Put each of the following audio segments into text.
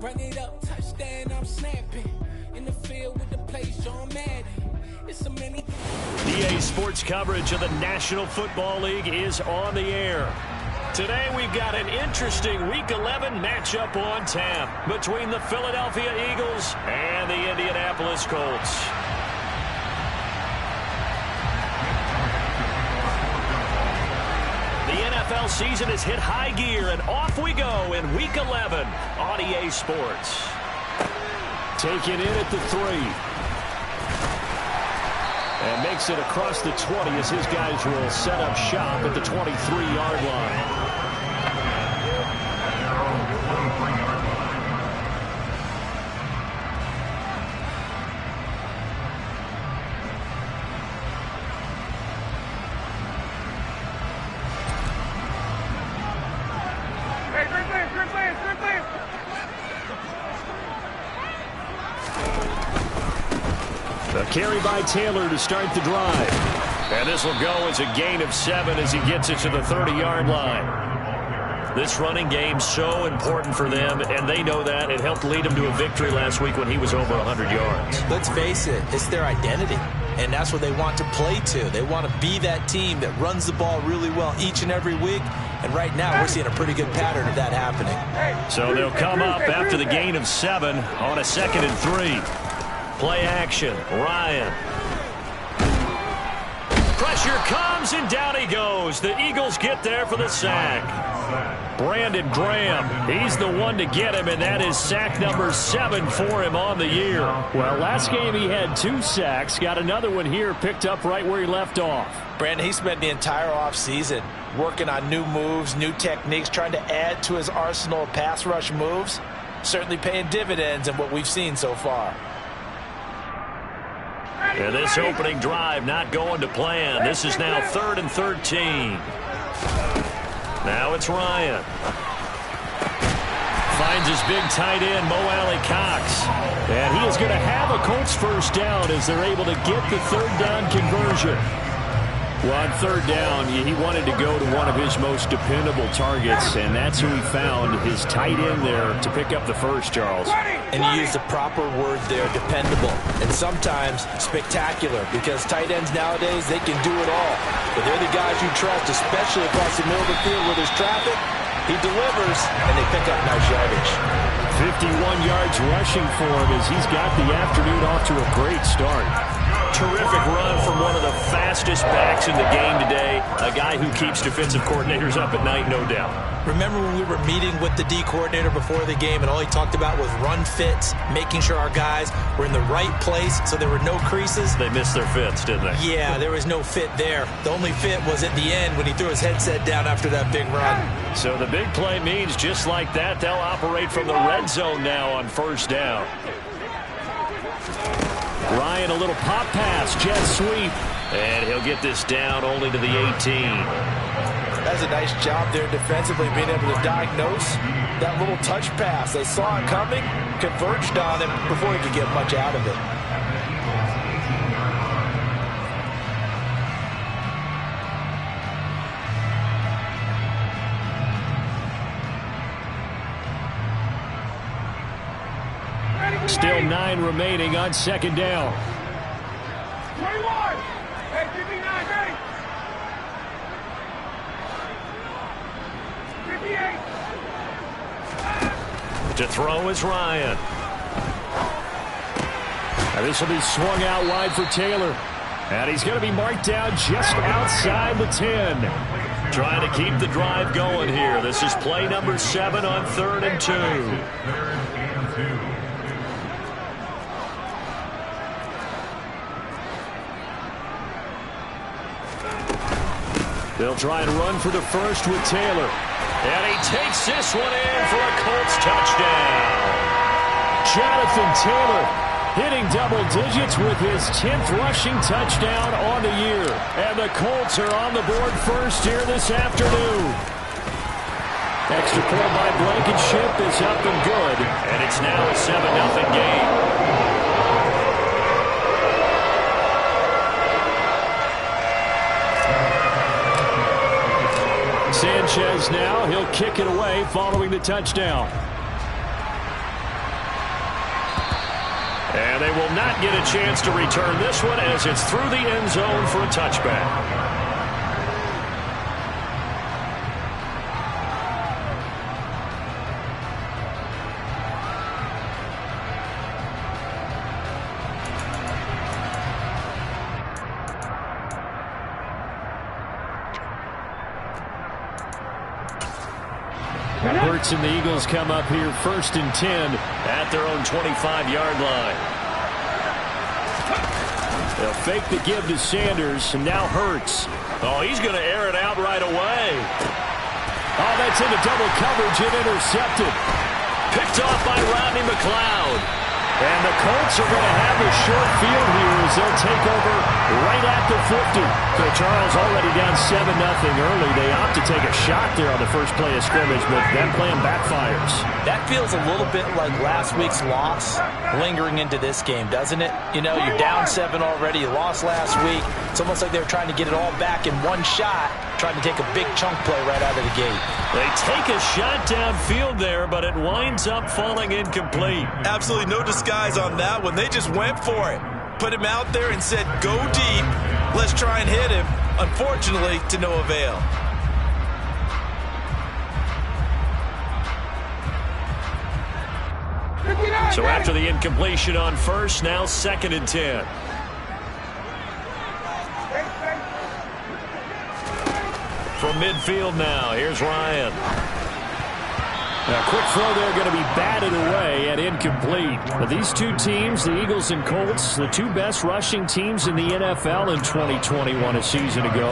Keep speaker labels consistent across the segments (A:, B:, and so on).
A: Run it up, touchdown, I'm snapping. In the field with the play, Sean Madden. It's so many.
B: EA Sports coverage of the National Football League is on the air. Today we've got an interesting Week 11 matchup on tap between the Philadelphia Eagles and the Indianapolis Colts. The NFL season has hit high gear, and off we go in Week 11 on EA Sports.
C: Taken in at the 3. And makes it across the 20 as his guys will set up shop at the 23-yard line. A carry by Taylor to start the drive.
B: And this will go as a gain of 7 as he gets it to the 30-yard line. This running game's so important for them, and they know that. It helped lead them to a victory last week when he was over 100 yards.
D: Let's face it, it's their identity, and that's what they want to play to. They want to be that team that runs the ball really well each and every week, and right now we're seeing a pretty good pattern of that happening.
B: So they'll come up after the gain of 7 on a 2nd and 3. Play action, Ryan. Pressure comes, and down he goes. The Eagles get there for the sack. Brandon Graham, he's the one to get him, and that is sack number 7 for him on the year.
C: Well, last game he had 2 sacks. Got another one here, picked up right where he left off.
D: Brandon, he spent the entire offseason working on new moves, new techniques, trying to add to his arsenal of pass rush moves. Certainly paying dividends in what we've seen so far.
B: And this opening drive not going to plan. This is now 3rd and 13. Now it's Ryan. Finds his big tight end, Mo Alley-Cox.
C: And he is going to have a Colts first down as they're able to get the 3rd down conversion. Well, on 3rd down, he wanted to go to one of his most dependable targets, and that's who he found, his tight end there, to pick up the first, Charles.
D: And he used the proper word there, dependable, and sometimes spectacular, because tight ends nowadays, they can do it all. But they're the guys you trust, especially across the middle of the field where there's traffic. He delivers, and they pick up nice yardage.
C: 51 yards rushing for him as he's got the afternoon off to a great start.
B: Terrific run from one of the fastest backs in the game today. A guy who keeps defensive coordinators up at night, no doubt.
D: Remember when we were meeting with the D coordinator before the game and all he talked about was run fits, making sure our guys were in the right place so there were no creases?
B: They missed their fits, didn't they?
D: Yeah, there was no fit there. The only fit was at the end when he threw his headset down after that big run.
B: So the big play means just like that, they'll operate from the red zone now on 1st down.
C: Ryan, a little pop pass, jet sweep.
B: And he'll get this down only to the 18.
D: That's a nice job there defensively, being able to diagnose that little touch pass. They saw it coming, converged on him before he could get much out of it.
C: Still 9 remaining on 2nd down.
A: 21. Hey, give me 9, ready. 58.
B: To throw is Ryan.
C: And this will be swung out wide for Taylor. And he's going to be marked down just outside the 10.
B: Trying to keep the drive going here. This is play number 7 on 3rd and 2.
C: They'll try and run for the first with Taylor.
B: And he takes this one in for a Colts touchdown.
C: Jonathan Taylor hitting double digits with his 10th rushing touchdown on the year. And the Colts are on the board first here this afternoon. Extra point by Blankenship is up and good.
B: And it's now a 7-0 game.
C: Sanchez now, he'll kick it away following the touchdown.
B: And they will not get a chance to return this one as it's through the end zone for a touchback.
C: Hurts and the Eagles come up here 1st and 10
B: at their own 25-yard line.
C: They'll fake the give to Sanders, and now Hurts.
B: Oh, he's going to air it out right away.
C: Oh, that's into double coverage and intercepted.
B: Picked off by Rodney McLeod.
C: And the Colts are going to have a short field here as they'll take over right at the 50. So Charles already down 7-0 early. They opt to take a shot there on the first play of scrimmage, but that plan backfires.
D: That feels a little bit like last week's loss lingering into this game, doesn't it? You know, you're down 7 already. You lost last week. It's almost like they were trying to get it all back in one shot, trying to take a big chunk play right out of the gate.
B: They take a shot downfield there, but it winds up falling incomplete.
E: Absolutely no disguise on that one. They just went for it. Put him out there and said, go deep. Let's try and hit him. Unfortunately, to no avail.
B: So after the incompletion on first, now 2nd and 10. From midfield now, here's Ryan.
C: A quick throw there going to be batted away and incomplete. But these two teams, the Eagles and Colts, the two best rushing teams in the NFL in 2021 a season ago.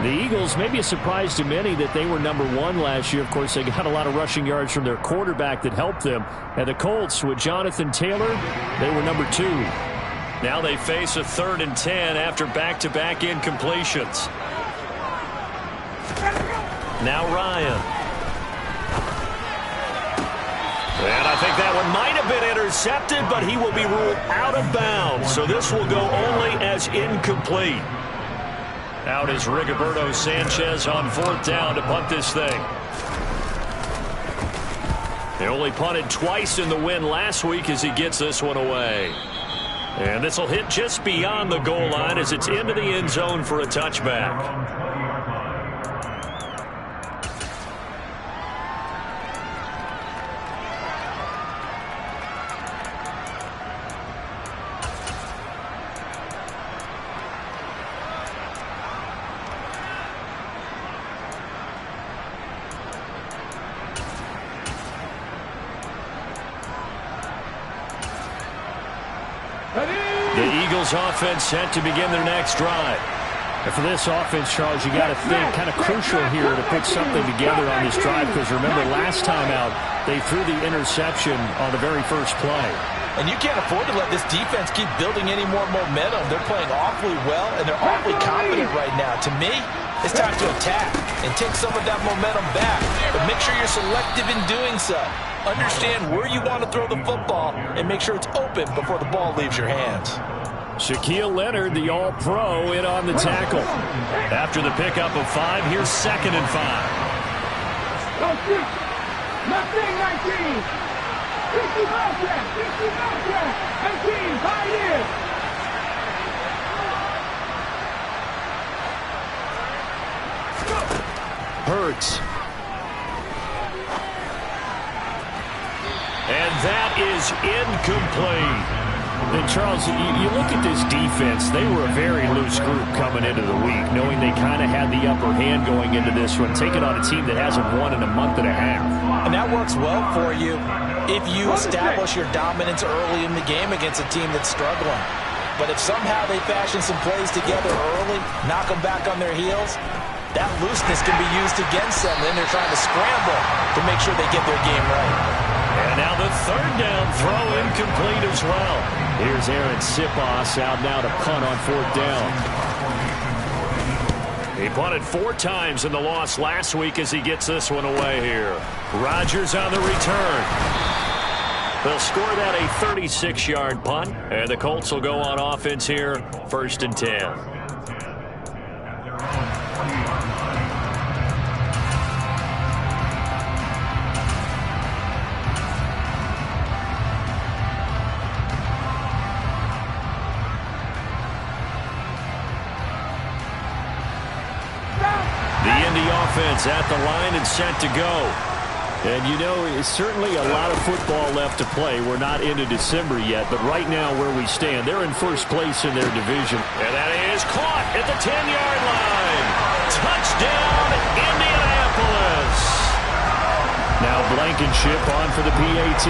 C: The Eagles, maybe a surprise to many that they were #1 last year. Of course, they got a lot of rushing yards from their quarterback that helped them. And the Colts, with Jonathan Taylor, they were #2.
B: Now they face a 3rd and 10 after back-to-back incompletions. Now Ryan. And I think that one might have been intercepted, but he will be ruled out of bounds. So this will go only as incomplete. Out is Rigoberto Sanchez on 4th down to punt this thing. They only punted twice in the win last week as he gets this one away. And this will hit just beyond the goal line as it's into the end zone for a touchback.
C: The Eagles offense set to begin their next drive. And for this offense, Charles, you got to think kind of crucial here to put something together on this drive, because remember last time out they threw the interception on the very first play.
D: And you can't afford to let this defense keep building any more momentum. They're playing awfully well, and they're awfully confident right now. To me, it's time to attack and take some of that momentum back. But make sure you're selective in doing so. Understand where you want to throw the football and make sure it's open before the ball leaves your hands.
C: Shaquille Leonard, the all-pro, in on the tackle.
B: After the pickup of 5, here's 2nd and 5.
A: 19. 18, tight end.
C: Hurts.
B: And that is incomplete.
C: And Charles, you look at this defense, they were a very loose group coming into the week, knowing they kind of had the upper hand going into this one, taking on a team that hasn't won in a month and a half.
D: And that works well for you if you establish your dominance early in the game against a team that's struggling. But if somehow they fashion some plays together early, knock them back on their heels, that looseness can be used against them. Then they're trying to scramble to make sure they get their game right.
B: And now the 3rd down throw incomplete as well.
C: Here's Aaron Sipos out now to punt on 4th down.
B: He punted 4 times in the loss last week as he gets this one away here. Rodgers on the return. They'll score that a 36-yard punt, and the Colts will go on offense here, 1st and 10. is at the line and set to go.
C: And you know, it's certainly a lot of football left to play. We're not into December yet, but right now where we stand, they're in first place in their division.
B: And that is caught at the 10-yard line. Touchdown, Indianapolis.
C: Now Blankenship on for the PAT.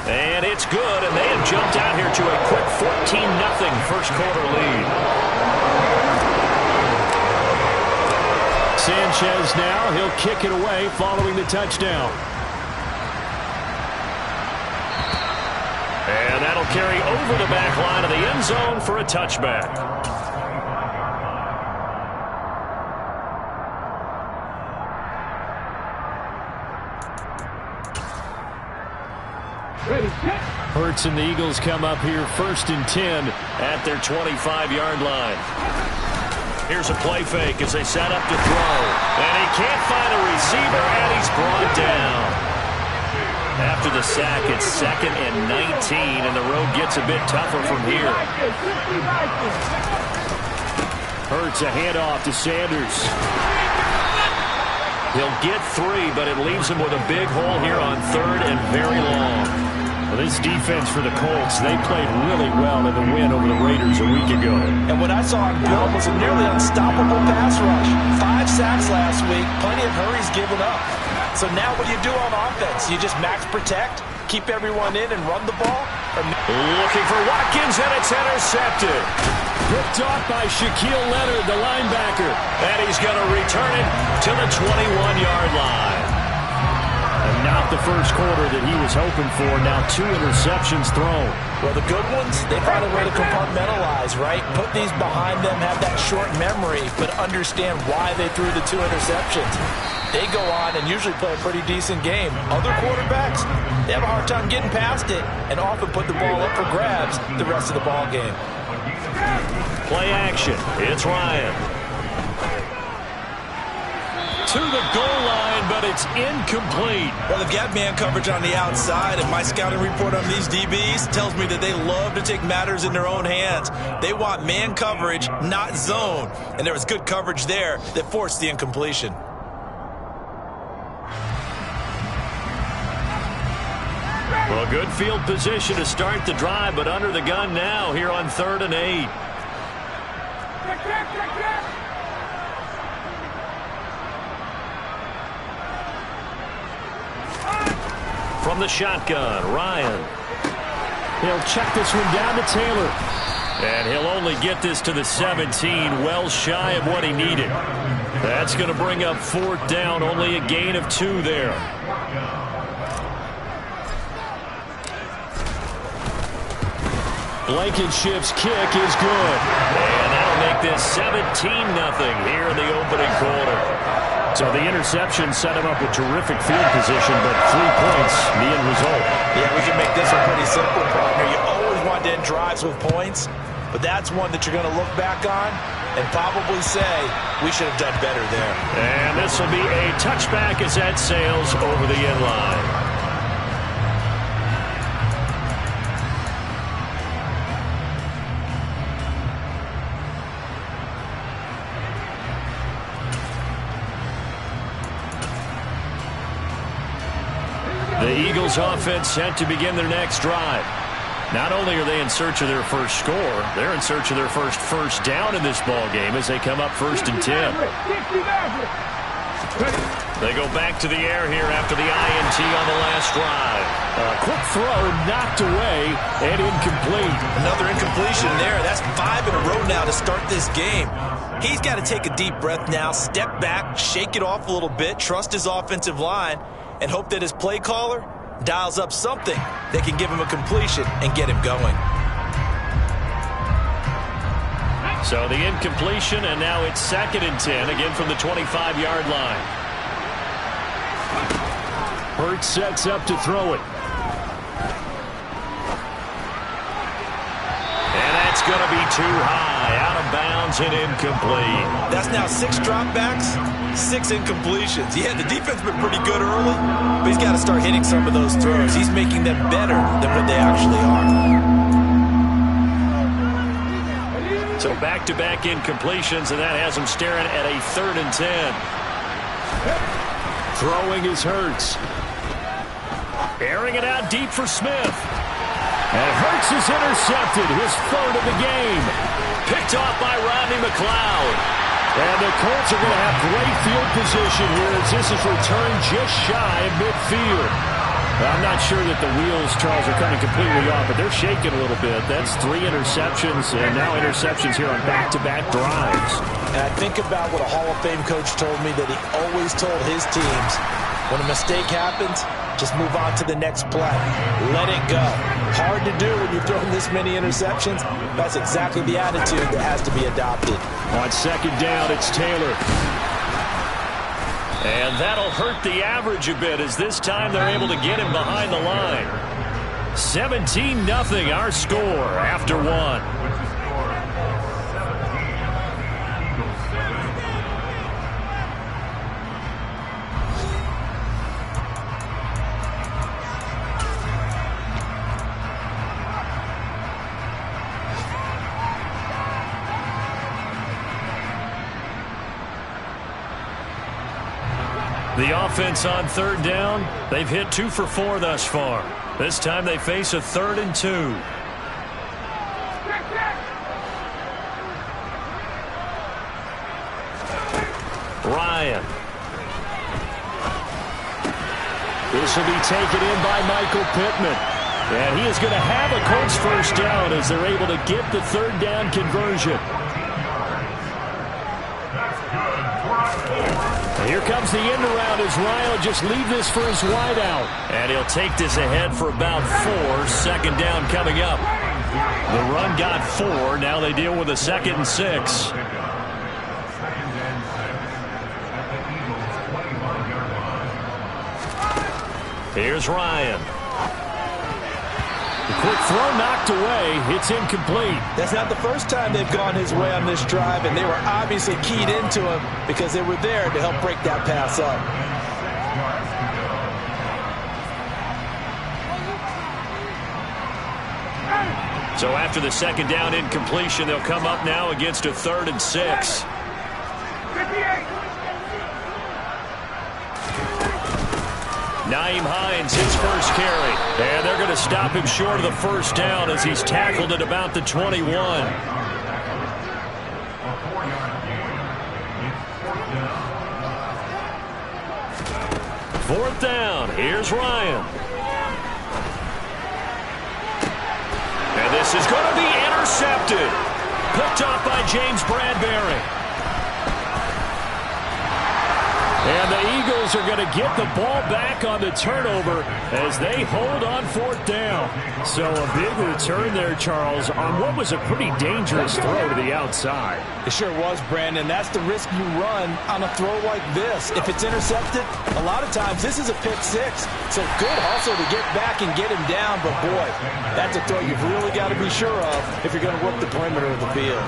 B: And it's good, and they have jumped out here to a quick 14-0 first quarter lead.
C: Sanchez now, he'll kick it away following the touchdown.
B: And that'll carry over the back line of the end zone for a touchback.
C: Hurts and the Eagles come up here 1st and 10
B: at their 25-yard line. Here's a play fake as they set up to throw. And he can't find a receiver, and he's brought down. After the sack, it's 2nd and 19, and the road gets a bit tougher from here.
C: Hurts a handoff to Sanders.
B: He'll get 3, but it leaves him with a big hole here on 3rd and very long.
C: Well, this defense for the Colts, they played really well in the win over the Raiders a week ago.
D: And what I saw on film was a nearly unstoppable pass rush. 5 sacks last week, plenty of hurries given up. So now what do you do on offense? You just max protect, keep everyone in and run the ball?
B: Looking for Watkins, and it's intercepted.
C: Picked off by Shaquille Leonard, the linebacker.
B: And he's going to return it to the 21-yard line.
C: And not the first quarter that he was hoping for. Now 2 interceptions thrown.
D: Well, the good ones, they find a way to compartmentalize, right? Put these behind them, have that short memory, but understand why they threw the 2 interceptions. They go on and usually play a pretty decent game. Other quarterbacks, they have a hard time getting past it and often put the ball up for grabs the rest of the ball game.
B: Play action. It's Ryan. To the goal line, but it's incomplete.
E: Well, they've got man coverage on the outside, and my scouting report on these DBs tells me that they love to take matters in their own hands. They want man coverage, not zone. And there was good coverage there that forced the incompletion.
B: Well, good field position to start the drive, but under the gun now here on 3rd and 8. From the shotgun, Ryan.
C: He'll check this one down to Taylor.
B: And he'll only get this to the 17, well shy of what he needed. That's going to bring up 4th down, only a gain of 2 there.
C: Blankenship's kick is good.
B: And that'll make this 17-0 here in the opening quarter.
C: So the interception set him up with terrific field position, but 3 points, the end result.
D: Yeah, we can make this one pretty simple, partner. You always want to end drives with points, but that's one that you're going to look back on and probably say, we should have done better there.
B: And this will be a touchback as that sails over the end line. The Eagles offense set to begin their next drive. Not only are they in search of their first score, they're in search of their first down in this ball game as they come up 1st and 10. They go back to the air here after the INT on the last drive.
C: Quick throw knocked away and incomplete.
E: Another incompletion there. That's 5 in a row now to start this game. He's got to take a deep breath now, step back, shake it off a little bit, trust his offensive line, and hope that his play caller dials up something that can give him a completion and get him going.
B: So the incompletion, and now it's 2nd and 10, again from the 25-yard line.
C: Hurts sets up to throw it.
B: And that's going to be too high, out of bounds and incomplete.
E: That's now 6 dropbacks, 6 incompletions. Yeah, the defense has been pretty good early, but he's got to start hitting some of those throws. He's making them better than what they actually are.
B: So back-to-back incompletions, and that has him staring at a 3rd and 10.
C: Throwing is Hurts.
B: Airing it out deep for Smith.
C: And Hurts is intercepted, his 3rd of the game.
B: Picked off by Rodney McLeod.
C: And the Colts are going to have great field position here as this is returned just shy of midfield. I'm not sure that the wheels, Charles, are coming completely off, but they're shaking a little bit. That's 3 interceptions, and now interceptions here on back-to-back drives.
D: And I think about what a Hall of Fame coach told me that he always told his teams, when a mistake happens, just move on to the next play. Let it go. Hard to do when you're throwing this many interceptions. That's exactly the attitude that has to be adopted.
C: On 2nd down, it's Taylor.
B: And that'll hurt the average a bit as this time they're able to get him behind the line. 17-0 our score after 1. The offense on 3rd down, they've hit 2 for 4 thus far. This time they face a 3rd and 2. Ryan.
C: This will be taken in by Michael Pittman. And he is going to have a Colts 1st down as they're able to get the 3rd down conversion. Here comes the end around as Ryan will just leave this for his wideout.
B: And he'll take this ahead for about 4. 2nd down coming up. The run got 4. Now they deal with a 2nd and 6. Here's Ryan.
C: The quick throw knocked away. It's incomplete.
D: That's not the first time they've gone his way on this drive, and they were obviously keyed into him because they were there to help break that pass up.
B: So after the 2nd down incompletion, they'll come up now against a 3rd and 6. Nyheim Hines, his first carry. And they're going to stop him short of the 1st down as he's tackled at about the 21. 4th down. Here's Ryan. And this is going to be intercepted. Picked off by James Bradbury.
C: And the Eagles are going to get the ball back on the turnover as they hold on 4th down. So a big return there, Charles, on what was a pretty dangerous throw to the outside.
D: It sure was, Brandon. That's the risk you run on a throw like this. If it's intercepted, a lot of times this is a pick 6. So good hustle to get back and get him down. But, boy, that's a throw you've really got to be sure of if you're going to work the perimeter of the field.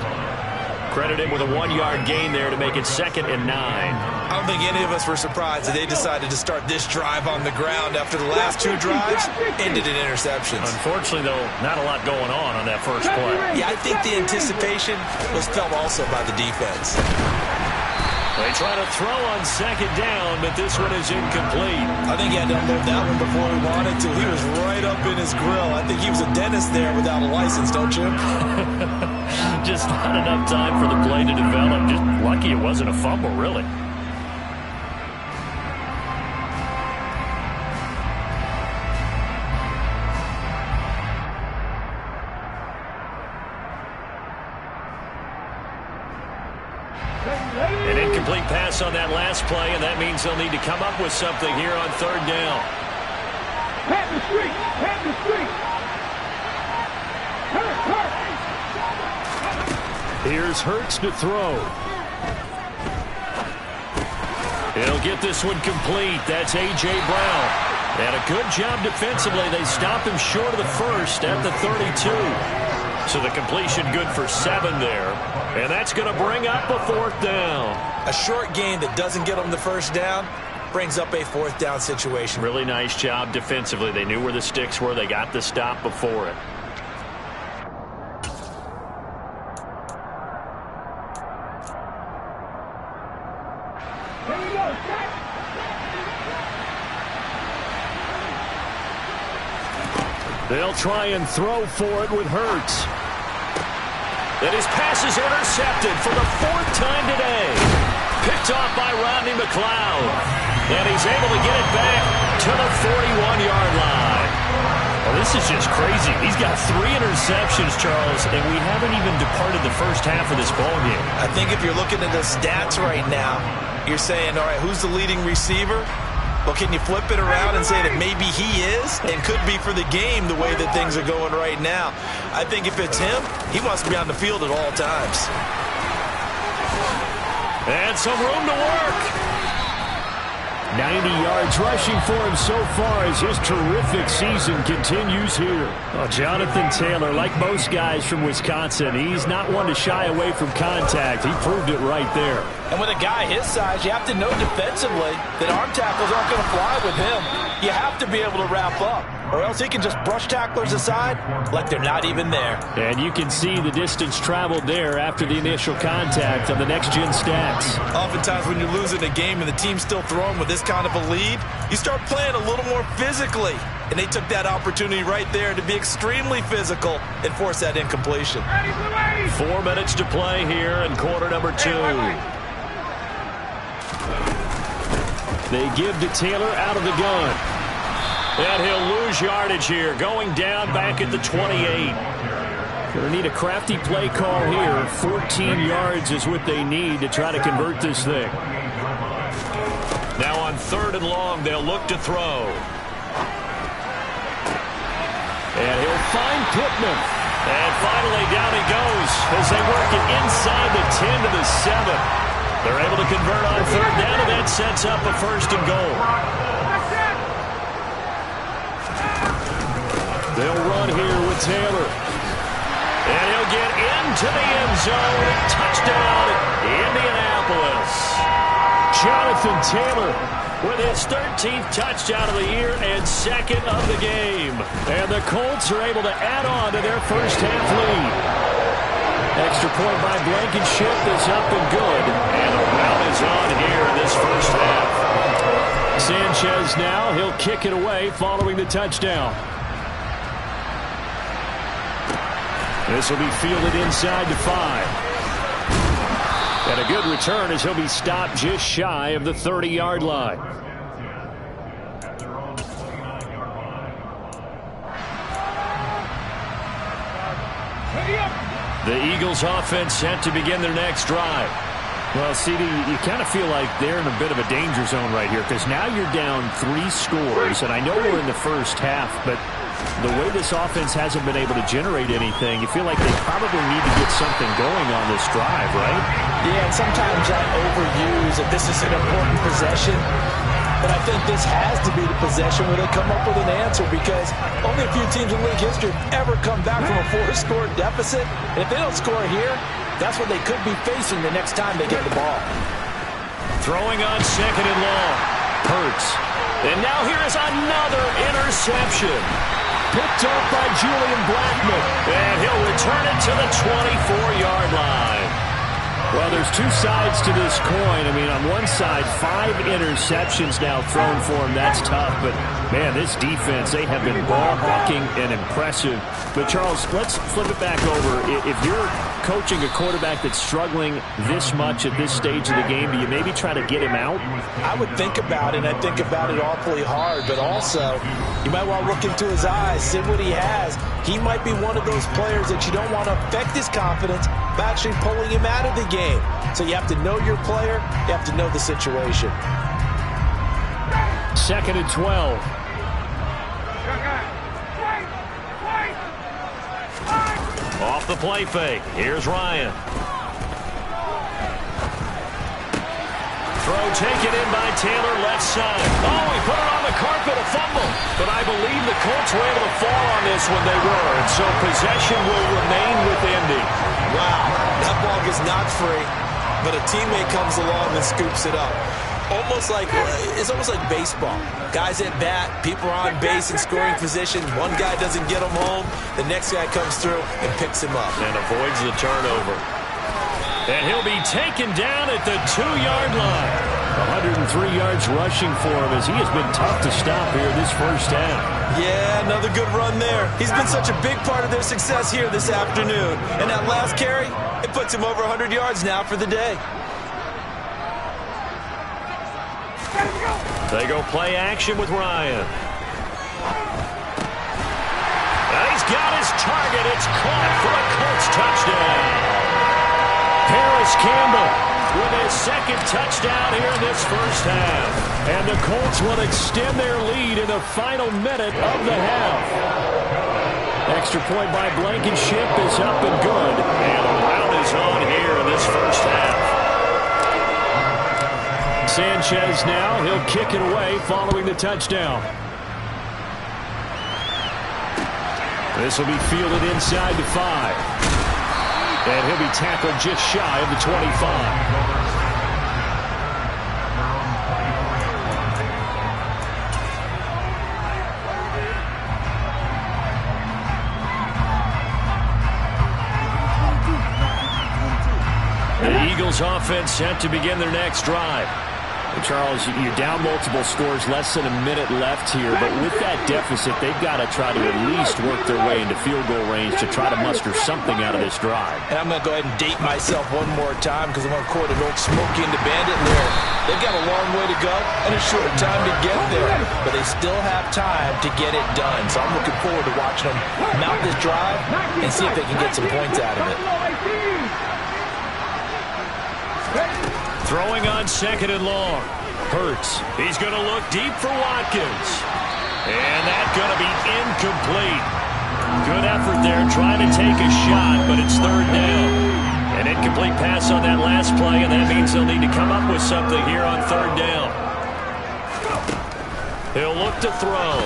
B: Credit him with a 1-yard gain there to make it 2nd and 9.
E: I don't think any of us were surprised that they decided to start this drive on the ground after the last 2 drives ended in interceptions.
B: Unfortunately, though, not a lot going on that first play.
E: Yeah, I think the anticipation was felt also by the defense.
B: They try to throw on 2nd down, but this one is incomplete.
E: I think he had to unload that one before he wanted to. He was right up in his grill. I think he was a dentist there without a license, don't you?
B: Just not enough time for the play to develop. Just lucky it wasn't a fumble, really. An incomplete pass on that last play, and that means they'll need to come up with something here on 3rd down.
F: Pat the street! Pat the street!
C: Here's Hurts to throw.
B: He'll get this one complete. That's A.J. Brown. And a good job defensively. They stopped him short of the 1st at the 32. So the completion good for 7 there. And that's going to bring up a 4th down.
E: A short gain that doesn't get them the 1st down brings up a 4th down situation.
B: Really nice job defensively. They knew where the sticks were. They got the stop before it.
C: They'll try and throw for it with Hurts.
B: And his pass is intercepted for the 4th time today. Picked off by Rodney McLeod. And he's able to get it back to the 41-yard line. Well, this is just crazy. He's got 3 interceptions, Charles, and we haven't even departed the first half of this ballgame.
E: I think if you're looking at the stats right now, you're saying, all right, who's the leading receiver? Well, can you flip it around and say that maybe he is and could be for the game the way that things are going right now? I think if it's him, he wants to be on the field at all times.
B: And some room to work.
C: 90 yards rushing for him so far as his terrific season continues here. Oh, Jonathan Taylor, like most guys from Wisconsin, he's not one to shy away from contact. He proved it right there.
E: And with a guy his size, you have to know defensively that arm tackles aren't going to fly with him. You have to be able to wrap up, or else he can just brush tacklers aside like they're not even there.
C: And you can see the distance traveled there after the initial contact on the next-gen stats.
E: Oftentimes when you're losing a game and the team's still throwing with this kind of a lead, you start playing a little more physically. And they took that opportunity right there to be extremely physical and force that incompletion.
B: 4 minutes to play here in quarter number 2.
C: They give to Taylor out of the gun.
B: And he'll lose yardage here, going down back at the 28.
C: Going to need a crafty play call here. 14 yards is what they need to try to convert this thing.
B: Now on 3rd and long, they'll look to throw.
C: And he'll find Pittman.
B: And finally down he goes as they work it inside the 10 to the 7. They're able to convert on 3rd down, and that sets up a 1st and goal.
C: They'll run here with Taylor.
B: And he'll get into the end zone. Touchdown, Indianapolis.
C: Jonathan Taylor
B: with his 13th touchdown of the year and 2nd of the game.
C: And the Colts are able to add on to their first half lead. Extra point by Blankenship is up and good.
B: And the rout is on here in this first half.
C: Sanchez now, he'll kick it away following the touchdown. This will be fielded inside the 5. And a good return as he'll be stopped just shy of the 30-yard line.
B: The Eagles offense set to begin their next drive.
C: Well, CD, you kind of feel like they're in a bit of a danger zone right here because now you're down 3 scores, and I know we're in the first half, but the way this offense hasn't been able to generate anything, you feel like they probably need to get something going on this drive, right?
D: Yeah, and sometimes I overuse that this is an important possession. But I think this has to be the possession where they come up with an answer because only a few teams in league history have ever come back from a 4-score deficit. And if they don't score here, that's what they could be facing the next time they get the ball.
B: Throwing on 2nd and long.
C: Hurts.
B: And now here is another interception.
C: Picked off by Julian Blackmon.
B: And he'll return it to the 24-yard line.
C: Well, there's 2 sides to this coin. I mean, on one side, 5 interceptions now thrown for him. That's tough. But, man, this defense, they have been ball hawking and impressive. But, Charles, let's flip it back over. If you're coaching a quarterback that's struggling this much at this stage of the game, do you maybe try to get him out?
D: I would think about it, and I think about it awfully hard. But also, you might want to look into his eyes, see what he has. He might be one of those players that you don't want to affect his confidence by actually pulling him out of the game. So you have to know your player. You have to know the situation.
C: 2nd and 12.
B: Off the play fake. Here's Ryan. Throw taken in by Taylor, left side. Oh, he put it on the carpet, a fumble. But I believe the Colts were able to fall on this when they were. And so possession will remain with Indy.
E: Wow, that ball gets knocked free, but a teammate comes along and scoops it up. It's almost like baseball. Guys at bat, people are on base in scoring position. One guy doesn't get him home. The next guy comes through and picks him up.
B: And avoids the turnover. And he'll be taken down at the 2-yard line.
C: 103 yards rushing for him as he has been tough to stop here this first half.
E: Yeah, another good run there. He's been such a big part of their success here this afternoon. And that last carry, it puts him over 100 yards now for the day.
B: They go play action with Ryan. And he's got his target. It's caught for a Colts touchdown. Paris Campbell with his second touchdown here in this first half.
C: And the Colts will extend their lead in the final minute of the half. Extra point by Blankenship is up and good.
B: And a rout is on here in this first half.
C: Sanchez now, he'll kick it away following the touchdown. This will be fielded inside the 5. And he'll be tackled just shy of the 25.
B: The Eagles offense set to begin their next drive.
C: Charles, you're down multiple scores, less than a minute left here, but with that deficit, they've got to try to at least work their way into field goal range to try to muster something out of this drive.
D: And I'm going to go ahead and date myself one more time because I'm going to quote an old Smokey and the Bandit lyric. They've got a long way to go and a short time to get there, but they still have time to get it done. So I'm looking forward to watching them mount this drive and see if they can get some points out of it.
B: Throwing on second and long. Hurts. He's going to look deep for Watkins. And that's going to be incomplete. Good effort there trying to take a shot, but it's third down. An incomplete pass on that last play, and that means they'll need to come up with something here on third down. He'll look to throw.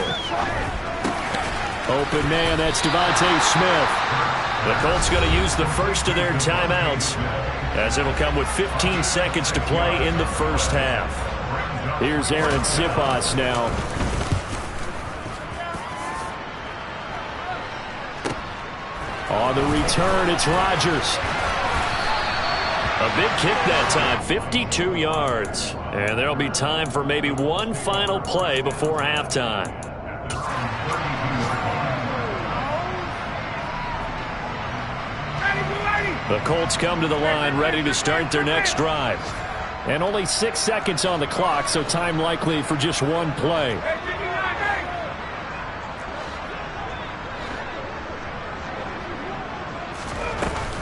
C: Open man, that's Devontae Smith.
B: The Colts going to use the first of their timeouts, as it'll come with 15 seconds to play in the first half.
C: Here's Aaron Siposs now. On the return, it's Rodgers.
B: A big kick that time, 52 yards. And there'll be time for maybe one final play before halftime. The Colts come to the line ready to start their next drive.
C: And only 6 seconds on the clock, so time likely for just one play.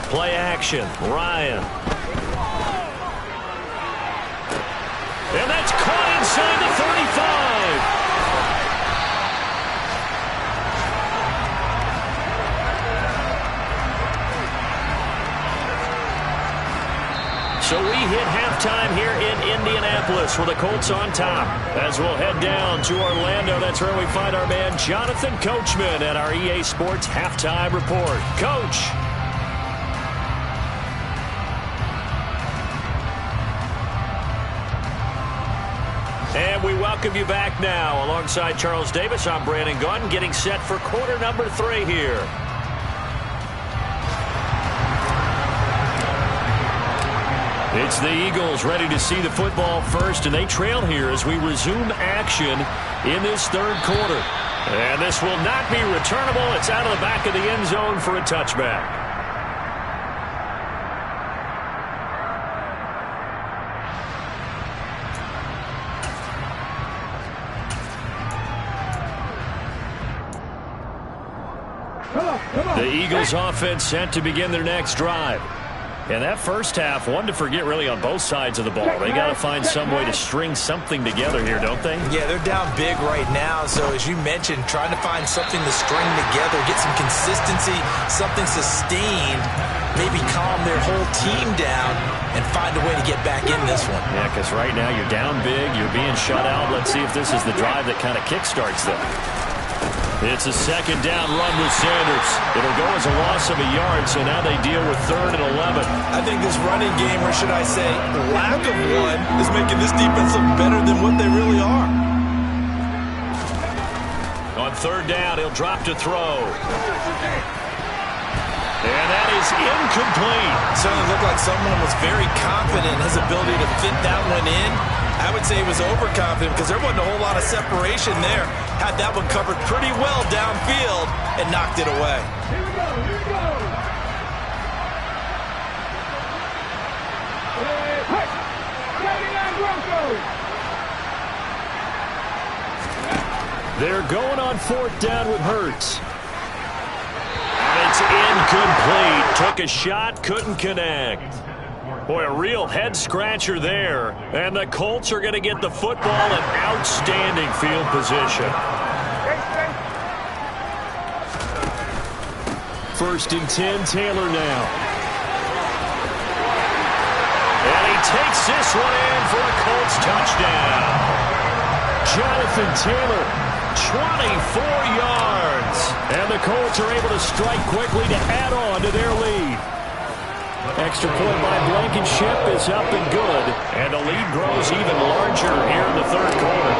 B: Play action, Ryan. And that's caught inside the 35. So we hit halftime here in Indianapolis with the Colts on top. As we'll head down to Orlando, that's where we find our man Jonathan Coachman at our EA Sports Halftime Report. Coach. And we welcome you back now. Alongside Charles Davis, I'm Brandon Gunn, getting set for quarter number 3 here. It's the Eagles ready to see the football first, and they trail here as we resume action in this third quarter. And this will not be returnable. It's out of the back of the end zone for a touchback. The Eagles offense set to begin their next drive. And that first half, one to forget really on both sides of the ball. They got to find some way to string something together here, don't they?
E: Yeah, they're down big right now. So as you mentioned, trying to find something to string together, get some consistency, something sustained, maybe calm their whole team down and find a way to get back in this one.
B: Yeah, because right now you're down big, you're being shut out. Let's see if this is the drive that kind of kickstarts them. It's a second down run with Sanders. It'll go as a loss of a yard, so now they deal with 3rd and 11.
E: I think this running game, or should I say lack of one, is making this defense look better than what they really are.
B: On 3rd down, he'll drop to throw. And that is incomplete.
E: Certainly looked like someone was very confident in his ability to fit that one in. I would say he was overconfident because there wasn't a whole lot of separation there. Had that one covered pretty well downfield and knocked it away.
F: Here we go, here we go. Hey, 79 Broncos.
C: They're going on 4th down with Hurts. It's incomplete. Took a shot, couldn't connect. Boy, a real head-scratcher there. And the Colts are going to get the football in outstanding field position. 1st and 10, Taylor now. And he takes this one in for a Colts touchdown. Jonathan Taylor, 24 yards. And the Colts are able to strike quickly to add on to their lead. Extra point by Blankenship is up and good. And the lead grows even larger here in the 3rd quarter.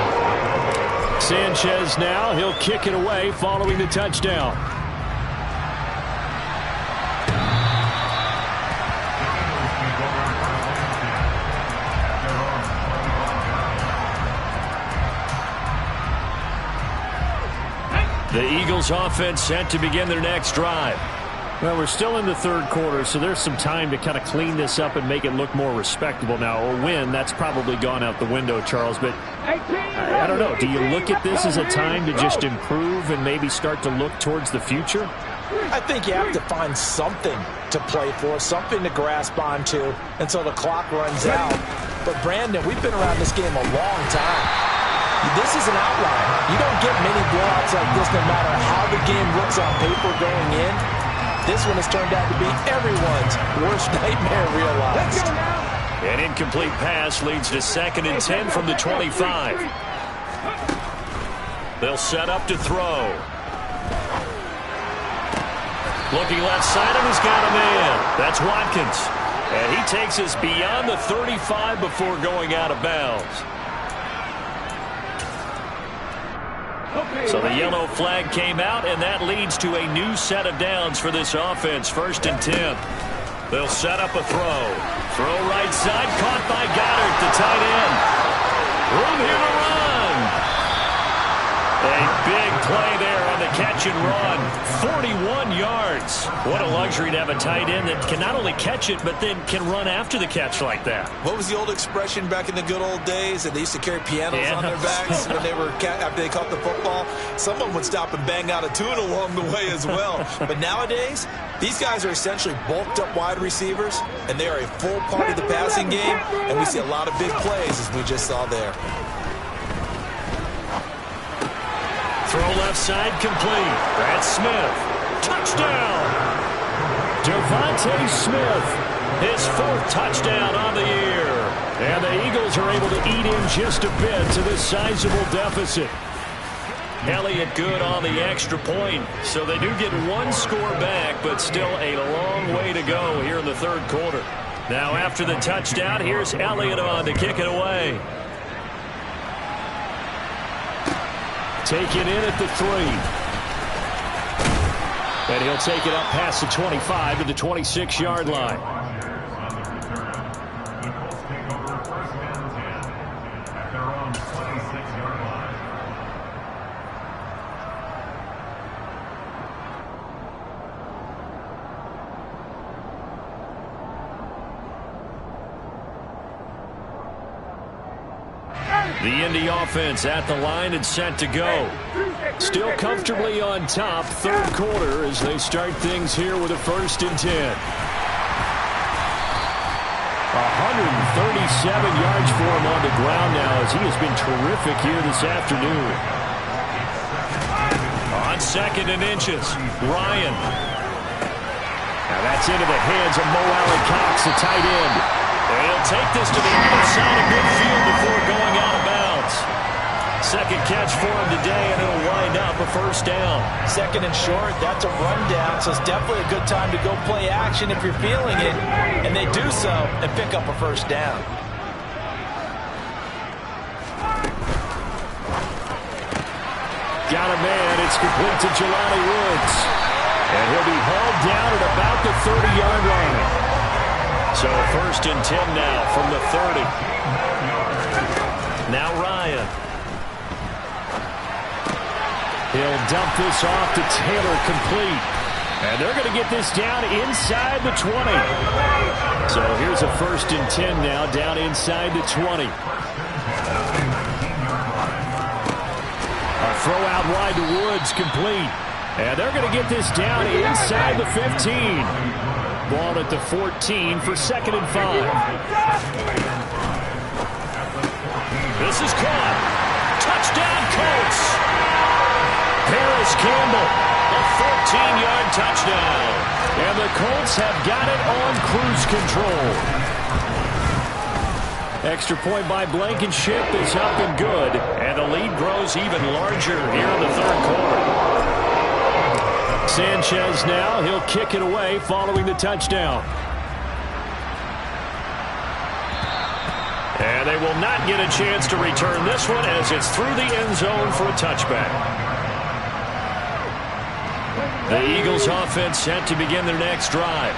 C: Sanchez now, he'll kick it away following the touchdown. The Eagles offense set to begin their next drive. Well, we're still in the 3rd quarter, so there's some time to kind of clean this up and make it look more respectable now. A win, that's probably gone out the window, Charles, but I don't know. Do you look at this as a time to just improve and maybe start to look towards the future?
D: I think you have to find something to play for, something to grasp onto until the clock runs out. But, Brandon, we've been around this game a long time. This is an outlier. You don't get many blowouts like this no matter how the game looks on paper going in. This one has turned out to be everyone's worst nightmare realized.
C: An incomplete pass leads to 2nd and 10 from the 25. They'll set up to throw. Looking left side, and he's got a man. That's Watkins. And he takes us beyond the 35 before going out of bounds. So the yellow flag came out, and that leads to a new set of downs for this offense. 1st and 10. They'll set up a throw. Throw right side, caught by Goddard, the tight end. Room here to run. A big play there on the catch and run. 41 yards. What a luxury to have a tight end that can not only catch it, but then can run after the catch like that.
E: What was the old expression back in the good old days? And they used to carry pianos on their backs when they were after they caught the football. Someone would stop and bang out a tune along the way as well. But nowadays, these guys are essentially bulked up wide receivers, and they are a full part of the passing game. And we see a lot of big plays, as we just saw there.
C: Throw left side complete. That's Smith. Touchdown! Devontae Smith, his 4th touchdown on the year. And the Eagles are able to eat in just a bit to this sizable deficit. Elliott good on the extra point, so they do get one score back, but still a long way to go here in the 3rd quarter. Now after the touchdown, here's Elliott on to kick it away. Taken in at the 3. And he'll take it up past the 25 to the 26-yard line. The Indy offense at the line and set to go. Still comfortably on top, 3rd quarter as they start things here with a 1st and 10. 137 yards for him on the ground now as he has been terrific here this afternoon. On 2nd and inches, Ryan. Now that's into the hands of Mo Alley-Cox, the tight end. And he'll take this to the other side of midfield before going out of bounds. 2nd catch for him today, and it'll wind up a 1st down.
D: 2nd and short, that's a rundown, so it's definitely a good time to go play action if you're feeling it. And they do so and pick up a 1st down.
C: Got a man. It's complete to Jelani Woods. And he'll be hauled down at about the 30-yard line. So 1st and 10 now from the 30.
B: Now Ryan. He'll dump this off to Taylor, complete. And they're going to get this down inside the 20. So here's a 1st and 10 now, down inside the 20. A throw out wide to Woods, complete. And they're going to get this down inside the 15. Ball at the 14 for 2nd and 5. This is caught. Touchdown, Colts. Harris Campbell, a 14-yard touchdown. And the Colts have got it on cruise control. Extra point by Blankenship is up and good. And the lead grows even larger here in the 3rd quarter. Sanchez now, he'll kick it away following the touchdown. And they will not get a chance to return this one as it's through the end zone for a touchback. The Eagles offense set to begin their next drive.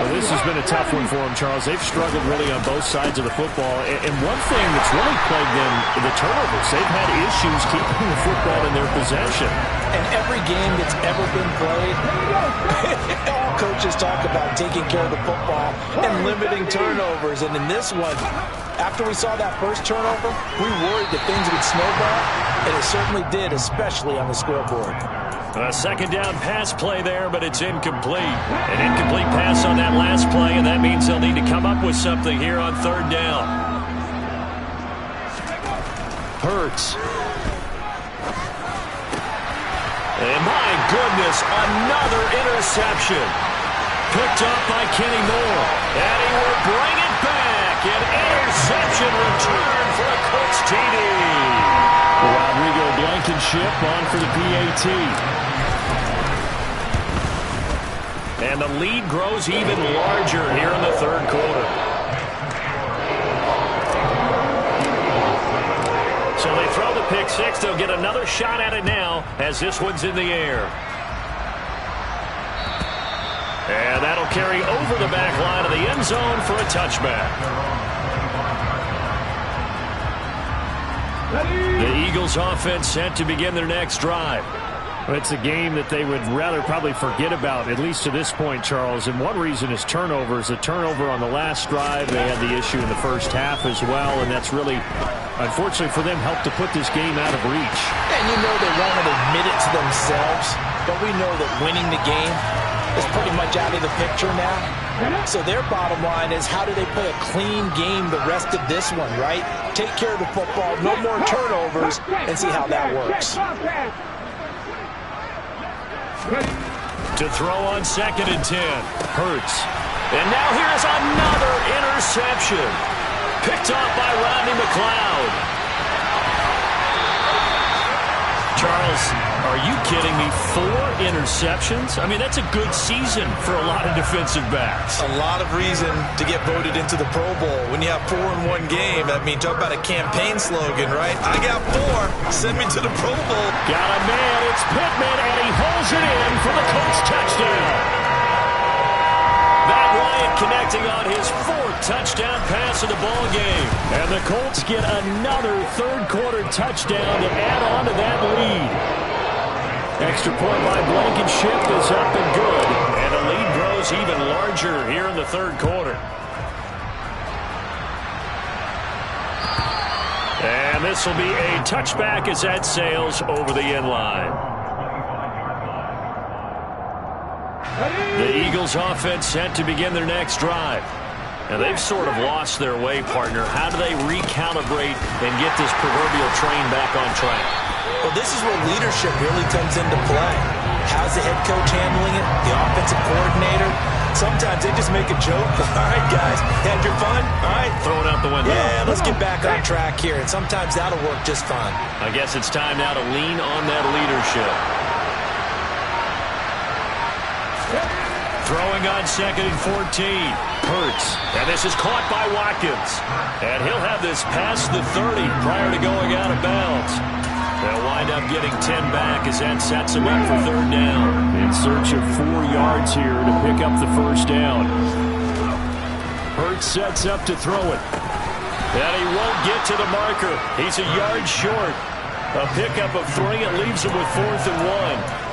C: Well, this has been a tough one for them, Charles. They've struggled really on both sides of the football. And one thing that's really plagued them, the turnovers. They've had issues keeping the football in their possession.
D: And every game that's ever been played, all coaches talk about taking care of the football and limiting turnovers. And in this one, after we saw that first turnover, we worried that things would snowball, and it certainly did, especially on the scoreboard.
B: A 2nd down pass play there, but it's incomplete. An incomplete pass on that last play, and that means they'll need to come up with something here on 3rd down. Hurts. And my goodness, another interception. Picked up by Kenny Moore. And he will bring it back. An interception return for a Colts TD.
C: Rodrigo Blankenship on for the PAT.
B: And the lead grows even larger here in the 3rd quarter. So they throw the pick six. They'll get another shot at it now as this one's in the air. And that'll carry over the back line of the end zone for a touchback. The Eagles offense set to begin their next drive.
C: It's a game that they would rather probably forget about, at least to this point, Charles. And one reason is turnovers. A turnover on the last drive. They had the issue in the first half as well, and that's really, unfortunately for them, helped to put this game out of reach.
D: And you know they won't admit it to themselves, but we know that winning the game is pretty much out of the picture now. So their bottom line is, how do they play a clean game the rest of this one, right? Take care of the football, no more turnovers, and see how that works.
B: To throw on 2nd and 10. Hurts. And now here's another interception. Picked off by Rodney McLeod. Charles, are you kidding me? 4 interceptions? I mean, that's a good season for a lot of defensive backs.
E: A lot of reason to get voted into the Pro Bowl. When you have 4 in one game, I mean, talk about a campaign slogan, right? I got 4. Send me to the Pro Bowl.
B: Got a man. It's Pittman, and he holds it in for the Colts touchdown. Matt Ryan connecting on his 4th touchdown pass of the ball game.
C: And the Colts get another 3rd quarter touchdown to add on to that lead. Extra point by Blankenship is up and good.
B: And the lead grows even larger here in the 3rd quarter. And this will be a touchback as that sails over the end line. The Eagles offense set to begin their next drive. Now they've sort of lost their way, partner. How do they recalibrate and get this proverbial train back on track?
D: Well, this is where leadership really comes into play. How's the head coach handling it? The offensive coordinator? Sometimes they just make a joke. All right, guys, had your fun? All right.
B: Throw it out the window.
D: Yeah, let's get back on track here. And sometimes that'll work just fine.
B: I guess it's time now to lean on that leadership. Throwing on 2nd and 14. Hurts. And this is caught by Watkins. And he'll have this past the 30 prior to going out of bounds. They'll wind up getting 10 back as that sets him up for 3rd down.
C: In search of 4 yards here to pick up the 1st down. Hurts sets up to throw it. And he won't get to the marker. He's a yard short. A pickup of 3. It leaves him with 4th and 1.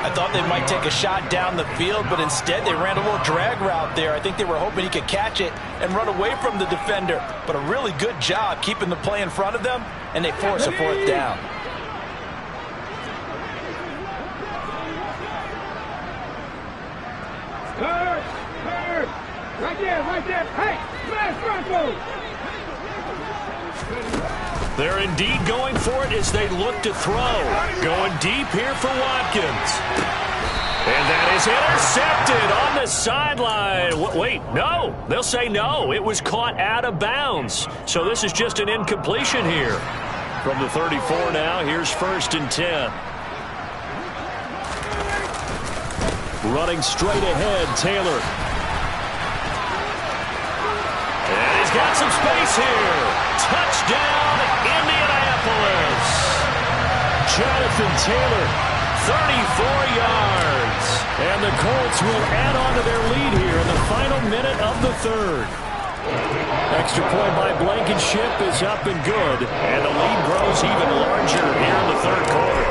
E: I thought they might take a shot down the field, but instead they ran a little drag route there. I think they were hoping he could catch it and run away from the defender. But a really good job keeping the play in front of them, and they force a 4th down.
F: Right there. Hey, smash Broncos!
C: They're indeed going for it as they look to throw. Going deep here for Watkins. And that is intercepted on the sideline. Wait, no. They'll say no. It was caught out of bounds. So this is just an incompletion here. From the 34 now, here's 1st and 10. Running straight ahead, Taylor. And he's got some space here. Touchdown, Indianapolis. Jonathan Taylor, 34 yards. And the Colts will add on to their lead here in the final minute of the 3rd. Extra point by Blankenship is up and good. And the lead grows even larger here in the 3rd quarter.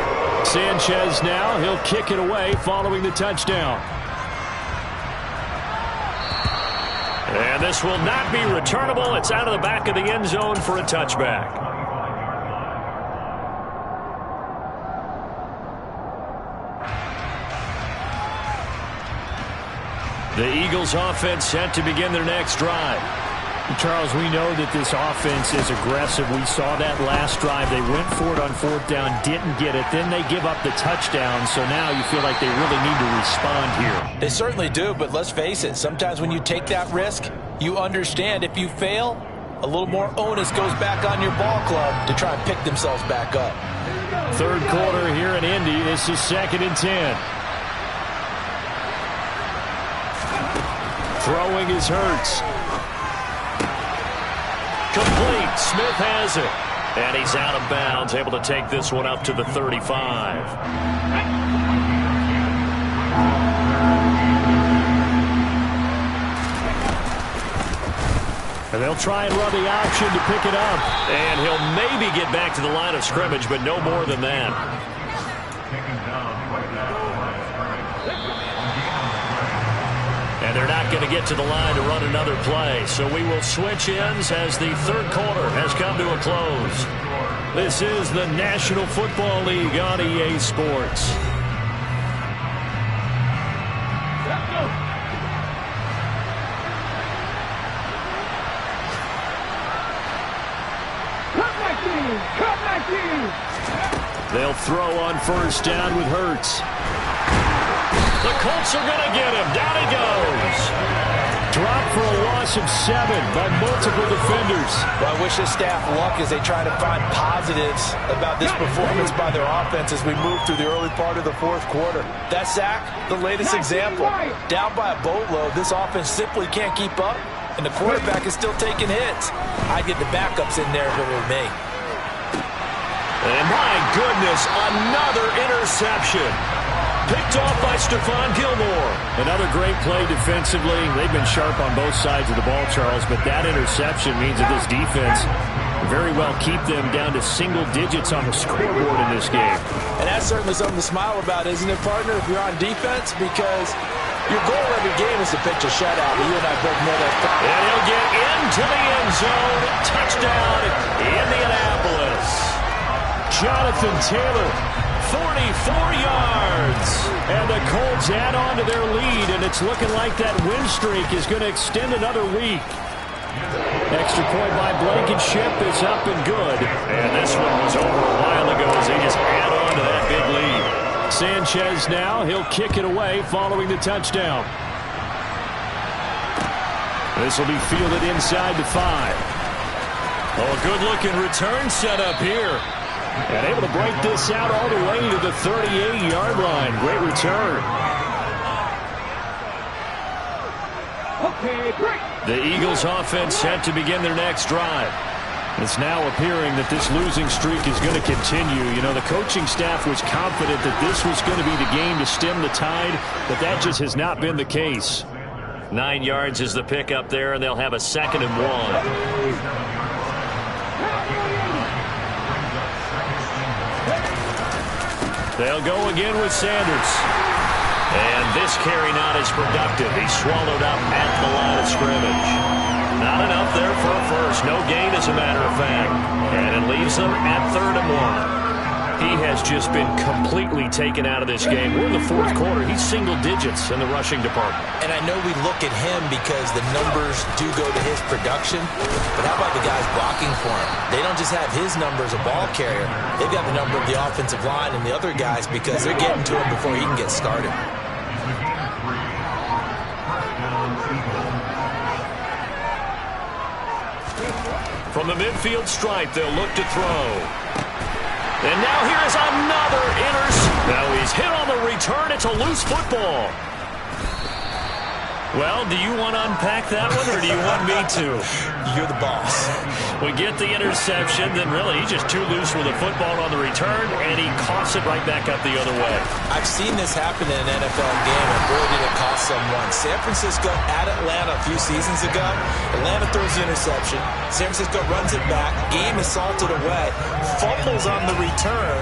C: Sanchez now, he'll kick it away following the touchdown. And this will not be returnable. It's out of the back of the end zone for a touchback. The Eagles offense set to begin their next drive.
G: Charles, we know that this offense is aggressive. We saw that last drive. They went for it on 4th down, didn't get it. Then they give up the touchdown. So now you feel like they really need to respond here.
E: They certainly do, but let's face it. Sometimes when you take that risk, you understand if you fail, a little more onus goes back on your ball club to try and pick themselves back up.
C: 3rd quarter here in Indy. This is 2nd and 10. Throwing is Hurts. Complete. Smith has it. And he's out of bounds, able to take this one up to the 35. And they'll try and run the option to pick it up. And he'll maybe get back to the line of scrimmage, but no more than that. And they're not going to get to the line to run another play. So we will switch ends as the 3rd quarter has come to a close. This is the National Football League on EA Sports.
F: Cut my team!
C: They'll throw on 1st down with Hurts. The Colts are going to get him. Down he goes. Dropped for a loss of 7 by multiple defenders.
E: Well, I wish this staff luck as they try to find positives about this performance by their offense as we move through the early part of the 4th quarter. That sack, the latest example. Down by a boatload, this offense simply can't keep up, and the quarterback is still taking hits. I'd get the backups in there if it were me.
C: And my goodness, another interception. Picked off by Stephon Gilmore. Another great play defensively. They've been sharp on both sides of the ball, Charles, but that interception means that this defense very well keep them down to single digits on the scoreboard in this game.
E: And that's certainly something to smile about, isn't it, partner, if you're on defense? Because your goal every game is to pitch a shutout. You and I both know that.
C: And he'll get into the end zone. Touchdown, Indianapolis. Jonathan Taylor, 44 yards. And the Colts add on to their lead, and it's looking like that win streak is going to extend another week. Extra point by Blankenship is up and good. And this one was over a while ago as they just add on to that big lead. Sanchez now, he'll kick it away following the touchdown. This will be fielded inside the 5. Oh, a good-looking return set up here. And able to break this out all the way to the 38-yard line. Great return.
F: Okay, break.
C: The Eagles offense set to begin their next drive. It's now appearing that this losing streak is going to continue. You know, the coaching staff was confident that this was going to be the game to stem the tide, but that just has not been the case. 9 yards is the pickup there, and they'll have a 2nd and 1.
B: They'll go again with Sanders. And this carry not as productive. He's swallowed up at the line of scrimmage. Not enough there for a first. No gain, as a matter of fact. And it leaves them at 3rd and 1. He has just been completely taken out of this game. We're in the 4th quarter. He's single digits in the rushing department.
E: And I know we look at him because the numbers do go to his production. But how about the guys blocking for him? They don't just have his number as a ball carrier. They've got the number of the offensive line and the other guys because they're getting to him before he can get started.
B: From the midfield stripe, they'll look to throw. And now here is another Now he's hit on the return. It's a loose football. Well, do you want to unpack that one, or do you want me to?
E: You're the boss.
B: We get the interception, then really he's just too loose with the football on the return, and he coughs it right back up the other way.
E: I've seen this happen in an NFL game, and boy, did it cost someone. San Francisco at Atlanta a few seasons ago. Atlanta throws the interception. San Francisco runs it back. Game is salted away. Fumbles on the return.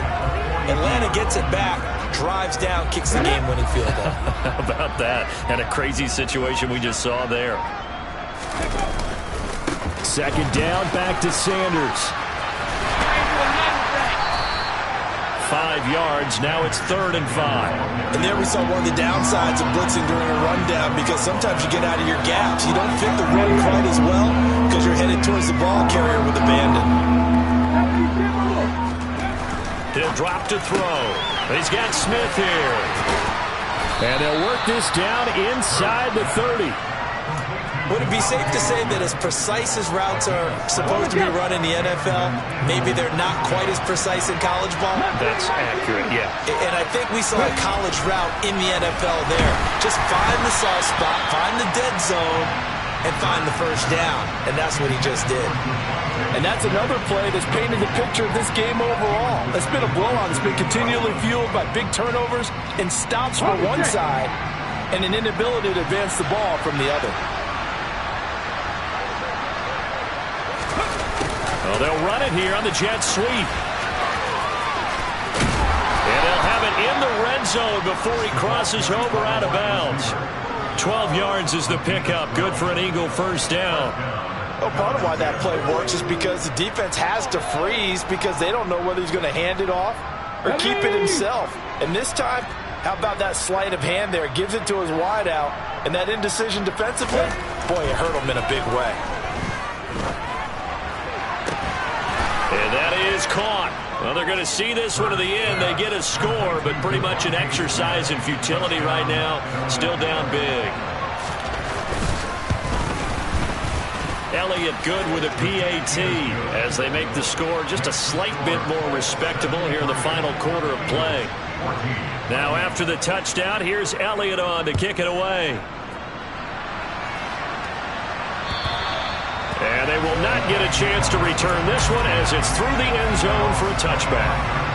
E: Atlanta gets it back, drives down, kicks the game-winning field goal.
B: How about that? And a crazy situation we just saw there.
C: 2nd down, back to Sanders.
B: 5 yards, now it's 3rd and 5.
E: And there we saw one of the downsides of blitzing during a rundown because sometimes you get out of your gaps. You don't fit the run quite as well because you're headed towards the ball carrier with abandon.
B: He'll drop to throw. He's got Smith here.
C: And they'll work this down inside the 30.
E: Would it be safe to say that as precise as routes are supposed to be run in the NFL, maybe they're not quite as precise in college ball?
B: That's accurate, yeah.
E: And I think we saw a college route in the NFL there. Just find the soft spot, find the dead zone, and find the first down. And that's what he just did.
D: And that's another play that's painted the picture of this game overall. It's been a blowout. It's been continually fueled by big turnovers and stops from one side and an inability to advance the ball from the other.
B: Well, they'll run it here on the jet sweep. And they'll have it in the red zone before he crosses over out of bounds. 12 yards is the pickup. Good for an Eagle first down.
D: Well, part of why that play works is because the defense has to freeze because they don't know whether he's going to hand it off or keep it himself. And this time, how about that sleight of hand there? Gives it to his wideout, and that indecision defensively, boy, it hurt him in a big way.
B: And that is caught. Well, they're going to see this one to the end. They get a score, but pretty much an exercise in futility right now. Still down big. Elliott good with a PAT as they make the score just a slight bit more respectable here in the final quarter of play. Now after the touchdown, here's Elliott on to kick it away. And they will not get a chance to return this one as it's through the end zone for a touchback.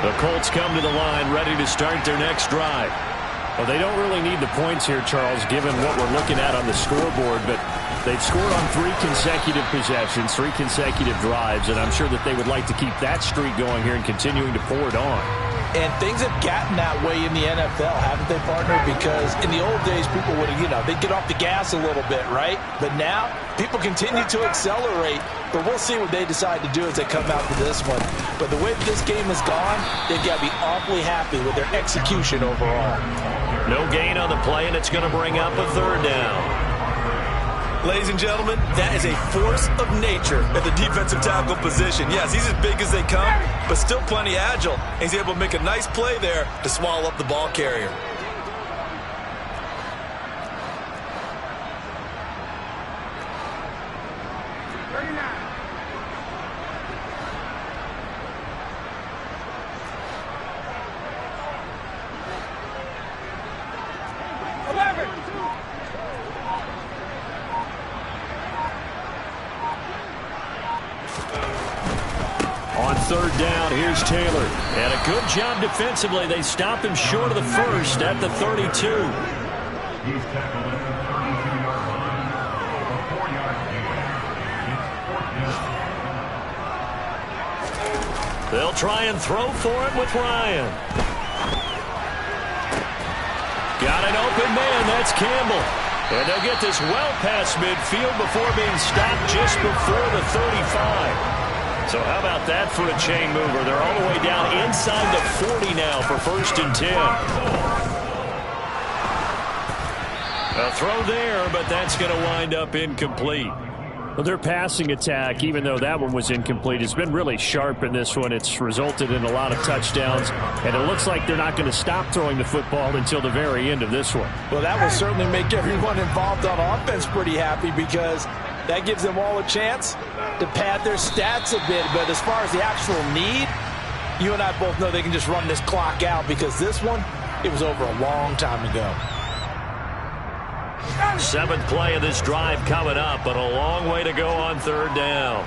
B: The Colts come to the line ready to start their next drive. Well, they don't really need the points here, Charles, given what we're looking at on the scoreboard, but they've scored on 3 consecutive possessions, 3 consecutive drives, and I'm sure that they would like to keep that streak going here and continuing to pour it on.
E: And things have gotten that way in the NFL, haven't they, partner? Because in the old days, people would have, they'd get off the gas a little bit, right? But now, people continue to accelerate, but we'll see what they decide to do as they come out to this one. But the way that this game has gone, they've got to be awfully happy with their execution overall.
B: No gain on the play, and it's going to bring up a 3rd down.
E: Ladies and gentlemen, that is a force of nature at the defensive tackle position. Yes, he's as big as they come, but still plenty agile. And he's able to make a nice play there to swallow up the ball carrier.
B: On 3rd down, here's Taylor. And a good job defensively. They stop him short of the first at the 32. They'll try and throw for it with Ryan. Got an open man. That's Campbell. And they'll get this well past midfield before being stopped just before the 35. So how about that for a chain mover? They're all the way down inside the 40 now for 1st and 10. A throw there, but that's going to wind up incomplete.
C: Well, their passing attack, even though that one was incomplete, has been really sharp in this one. It's resulted in a lot of touchdowns, and it looks like they're not going to stop throwing the football until the very end of this one.
D: Well, that will certainly make everyone involved on offense pretty happy because that gives them all a chance to pad their stats a bit. But as far as the actual need, you and I both know they can just run this clock out because this one, it was over a long time ago.
B: 7th play of this drive coming up, but a long way to go on 3rd down.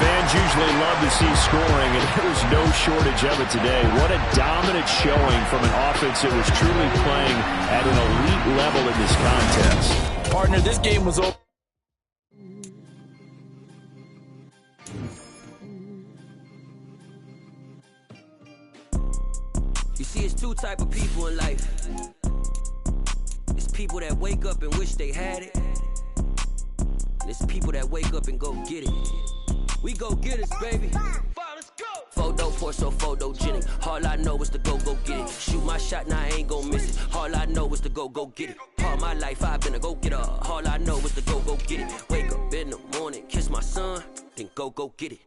C: Fans usually love to see scoring, and there's no shortage of it today. What a dominant showing from an offense that was truly playing at an elite level in this contest.
D: Partner, this game was over.
H: You see, it's two type of people in life. It's people that wake up and wish they had it. And it's people that wake up and go get it. We go get it, baby. Let's go. Photo for so photogenic. All I know is to go get it. Shoot my shot, now I ain't gon' miss it. All I know is to go get it. All my life I've been a go-getter. All I know is to go get it. Wake up in the morning, kiss my son, then go get it.